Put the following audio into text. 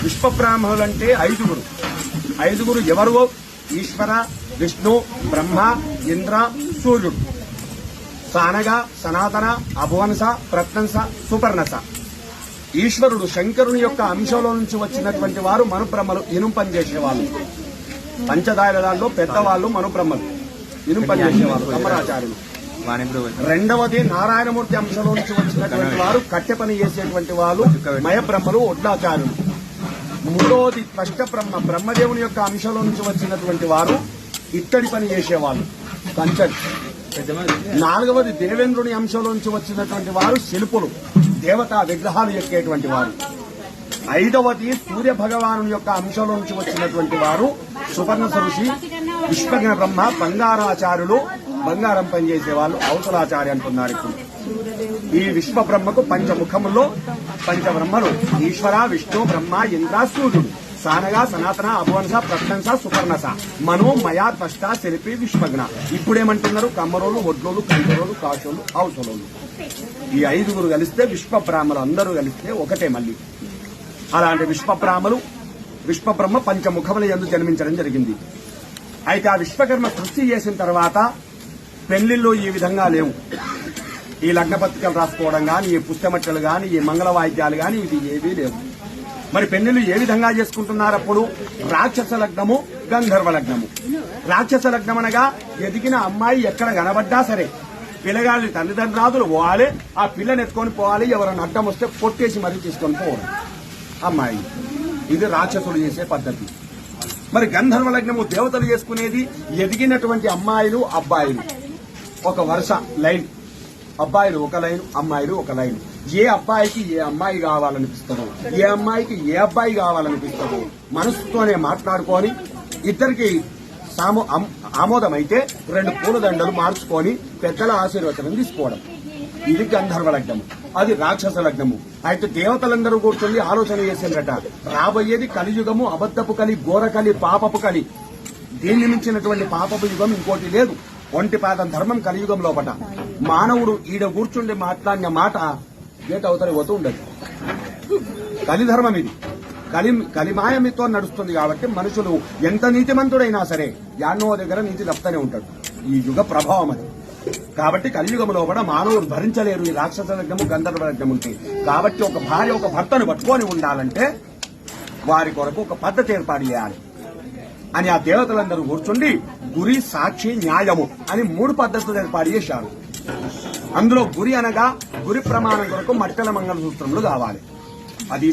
విశ్వబ్రాహ్మణులు అంటే ఐదుగురు ఎవరో ఈశ్వర, విష్ణు, బ్రహ్మ, ఇంద్ర, సూర్యుడు. సానగ, సనాతన, అభువనస, ప్రత్నంస, సుపర్ణస. ఈశ్వరుడు శంకరుని యొక్క అంశంలో నుంచి వచ్చినటువంటి వారు మనుబ్రహ్మలు, ఇనుం పనిచేసేవాళ్ళు. పంచదాయలలో పెద్దవాళ్ళు మనుబ్రహ్మలు, ఇనుం పనిచేసేవాళ్ళు, అమరాచార్యులు. రెండవది నారాయణమూర్తి అంశంలో నుంచి వచ్చినటువంటి వారు కట్టె పని చేసేటువంటి వాళ్ళు మయబ్రహ్మలు, ఒడ్లాచార్యులు. మూడవది త్వష్టబ్రహ్మ, బ్రహ్మదేవుని యొక్క అంశంలో నుంచి వచ్చినటువంటి వారు ఇత్తడి పని చేసేవాళ్ళు, కంచడి. నాలుగవది దేవేంద్రుని అంశంలో నుంచి వచ్చినటువంటి వారు శిల్పులు, దేవతా విగ్రహాలు ఎక్కేటువంటి వారు. ఐదవది సూర్య భగవాను యొక్క అంశంలో నుంచి వచ్చినటువంటి వారు సుపర్ణ ఋషి, విశ్వజ్ఞ బ్రహ్మ, బంగారాచార్యులు, బంగారం పనిచేసేవాళ్ళు, అవసరాచార్య అంటున్నారు. ఇప్పుడు ఈ విశ్వబ్రహ్మకు పంచముఖముల్లో పంచబ్రహ్మలు ఈశ్వర, విష్ణు, బ్రహ్మ, ఇంద్ర, సూర్యుడు. సానగా, సనాతన, అభువనస, ప్రత్నంస, సుపర్ణస. మనో, మయా, త్వష్ట, శిల్పి, విశ్వజ్ఞ. ఇప్పుడేమంటున్నారు? కమ్మరోలు, ఒడ్లోలు, కంచరోలు, కాశోలు, అవసరోలు. ఈ ఐదుగురు కలిస్తే విశ్వబ్రాహ్మలు అందరూ కలిస్తే ఒకటే మళ్ళీ. అలాంటి విశ్వబ్రహ్మ పంచముఖముల యందు జన్మించడం జరిగింది. అయితే ఆ విశ్వకర్మ సృష్టి చేసిన తర్వాత పెళ్లిళ్ళు ఈ విధంగా లేవు. ఈ లగ్నపత్రికలు రాసుకోవడం గాని, ఈ పుస్తమట్టలు గాని, ఈ మంగళ వాయిద్యాలు గాని ఇది ఏవీ లేవు. మరి పెళ్లిళ్ళు ఏ విధంగా చేసుకుంటున్నారు? అప్పుడు రాక్షస లగ్నము, గంధర్వ లగ్నము. రాక్షస లగ్నం అనగా ఎదిగిన అమ్మాయి ఎక్కడ కనబడ్డా సరే పిల్లగాళ్ళని తల్లిదండ్రులు పోవాలి, ఆ పిల్లని ఎత్తుకొని పోవాలి, ఎవరైనా అడ్డం వస్తే పొట్టేసి మరీ తీసుకొని పోవాలి అమ్మాయి. ఇది రాక్షసులు చేసే పద్ధతి. మరి గంధర్వ లగ్నము దేవతలు చేసుకునేది ఎదిగినటువంటి అమ్మాయిలు, అబ్బాయిలు ఒక వరుస లైన్, అబ్బాయిలు ఒక లైన్, అమ్మాయిలు ఒక లైన్. ఏ అబ్బాయికి ఏ అమ్మాయి కావాలనిపిస్తుందో, ఏ అమ్మాయికి ఏ అబ్బాయి కావాలనిపిస్తుందో మనసుతోనే మాట్లాడుకొని ఇద్దరికి ఆమోదమైతే 2 పూలదండలు మార్చుకొని పెద్దల ఆశీర్వచనం తీసుకోవడం. ఇది గంధర్వ లగ్నము. అది రాక్షస లగ్నము. అయితే దేవతలందరూ కూర్చొని ఆలోచన చేసిందట, రాబోయేది కలియుగము, అబద్ధపు కలి, ఘోరకలి, పాపపు కలి. దీన్ని మించినటువంటి పాపపు యుగం ఇంకోటి లేదు. ఒంటి పాదం ధర్మం కలియుగం లోపట. మానవుడు ఈడ కూర్చుండి మాట్లాడిన మాట గేట్ అవతలి పోతూ ఉండదు. కలిధర్మం ఇది. కలిమాయమితో నడుస్తుంది. కాబట్టి మనుషులు ఎంత నీతిమంతుడైనా సరే యాన్నో దగ్గర నీతి తప్పుతూనే ఉంటాడు. ఈ యుగ ప్రభావం అది. కాబట్టి కలియుగంలో కూడా మానవుడు భరించలేరు ఈ రాక్షస లగ్నము, గంధర్వ లగ్నం ఉంటే. కాబట్టి ఒక భార్య ఒక భర్తను పట్టుకొని ఉండాలంటే వారి కొరకు ఒక పద్ధతి ఏర్పాటు చేయాలి అని ఆ దేవతలందరూ కూర్చుండి గురి, సాక్షి, న్యాయము అని 3 పద్ధతులు ఏర్పాటు చేశారు. అందులో గురి అనగా గురి ప్రమాణం కొరకు మట్టెల మంగళసూత్రములు కావాలి. అది